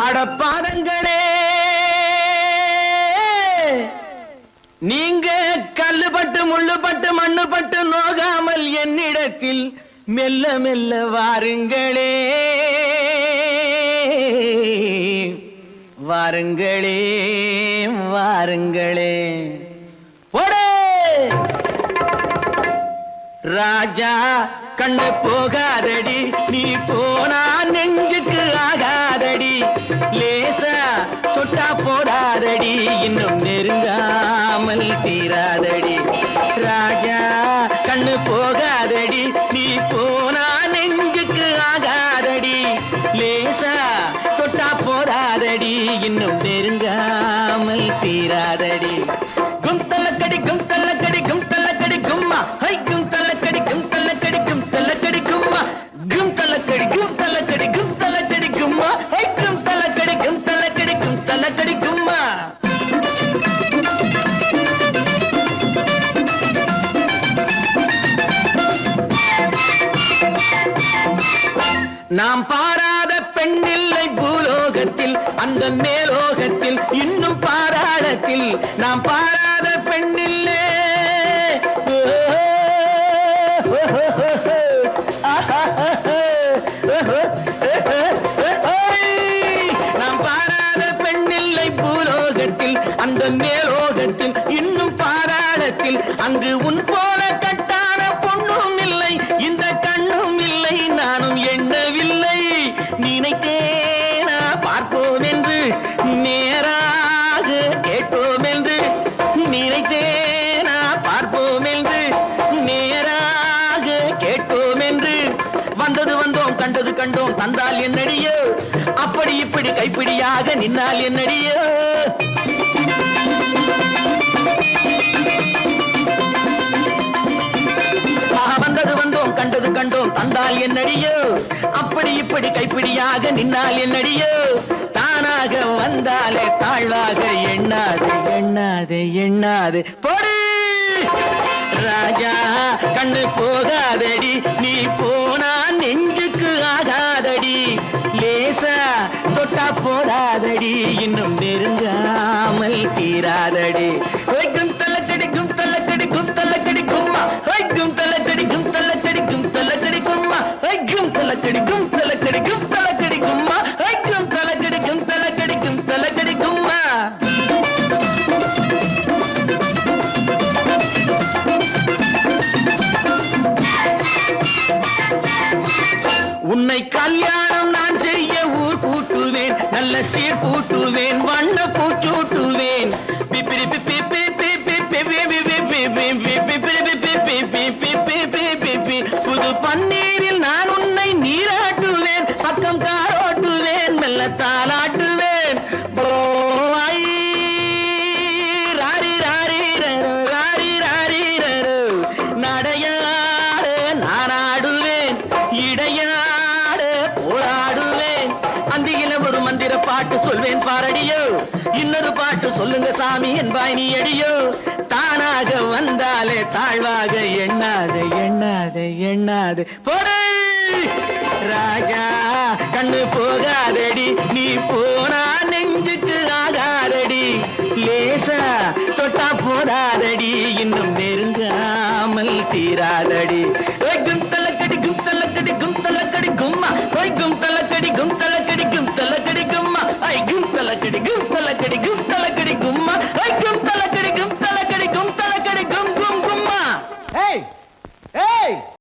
அடப்பாதங்களே நீங்க கல்லுபட்டு முள்ளுபட்டு மண்ணுபட்டு நோகாமல் என்னிடத்தில் மெல்ல மெல்ல வாருங்களே வாருங்களே வாருங்களே போடே ராஜா கண்ணு போகாதடி நீ போனா நெஞ்சுக்கு ஆகாதடி லேசா தொட்டா போடாதடி இன்னும் நெருங்காமல் தீராதடி ராஜா கண்ணு போகாதடி நீ போனா நெஞ்சுக்கு ஆகாதடி லேசா தொட்டா போடாதடி இன்னும் நெருங்காமல் தீராதடி கும்தலக்கடி கும்தலக்கடி கும்தலக்கடி கும்மா ஹை கும்தலக்கடி கும்தலக்கடி கும்தலக்கடி கும்மா கும்தலக்கடி கும்தலக்கடி கும்தலக்கடி கும்மா ஹை கும்தலக்கடி கும்தலக்கடி கும்தலக்கடி கும்மா நாம் பாராத பெண்ணில்லை பூலோகத்தில் அந்த மேலோகத்தில் இன்னும் பாராளத்தில் நாம் பாராத பெண்ணில்லை நாம் பாராத பெண்ணில்லை பூலோகத்தில் அந்த மேலோகத்தில் இன்னும் பாராளத்தில் அங்கு உன் போல கட்டான பொண்ணும் இல்லை இந்த கண்ணும் இல்லை நானும் எண்ணவில்லை நினைத்தேனா பார்ப்போம் என்று நேராக கேட்போம் என்று நினைத்தேனா பார்ப்போம் என்று நேராக கேட்போம் என்று வந்தது வந்தோம் கண்டது கண்டோம் தந்தால் என்னடியோ அப்படி இப்படி கைப்பிடியாக நின்னால் என்னடியோ வந்தது வந்தோம் கண்டது கண்டோம் தந்தால் என்னடியோ அப்படி இப்படி கைப்பிடியாக நின்னால் என்னடியோ தானாக வந்தாலே தாழ்வாக எண்ணாது எண்ணாது எண்ணாது போடு ராஜா கண்ணு போகாதடி நீ போனா நெஞ்சுக்கு ஆகாதடி லேசா தொட்டா போடாதடி இன்னும் நெருங்காமல் தீராதடி கும்தலக்கடி கும்தலக்கடி கும்தலக்கடி கும்மா கும்தலக்கடி கும்தலக்கடி கும்தலக்கடி கும்மா கும்தலக்கடி கும்தலக்கடி கும்தலக்கடி கும்மா கும்தலக்கடி கும்தலக்கடி கும்தலக்கடி கும்மா உன்னை கல்யாணம் நான் செய்ய ஊர் கூட்டுவேன் நல்ல சீர் கூட்டுவேன் வண்ண பூச்சூட்டுவேன் புது பன்னீரில் நான் உன்னை நீராட்டுவேன் பக்கம் காரோட்டுவேன் மெல்ல தாளாட்டுவேன் நடையாடு நானாடுவேன் இடையாடு போராடுவேன் அந்தியில ஒரு மந்திர பாட்டு சொல்வேன் பாரடியோ இன்னொரு பாட்டு சொல்லுங்க சாமி என்பாய் நீ அடியோ தானாக வந்தாலே தாழ்வாக எண்ணாது எண்ணாது எண்ணாது போடு ராஜா கண்ணு போகாதடி நீ போனா நெஞ்சுக்கு ஆகாதடி லேசா தொட்டா போடாதடி இன்னும் நெருங்காமல் தீராத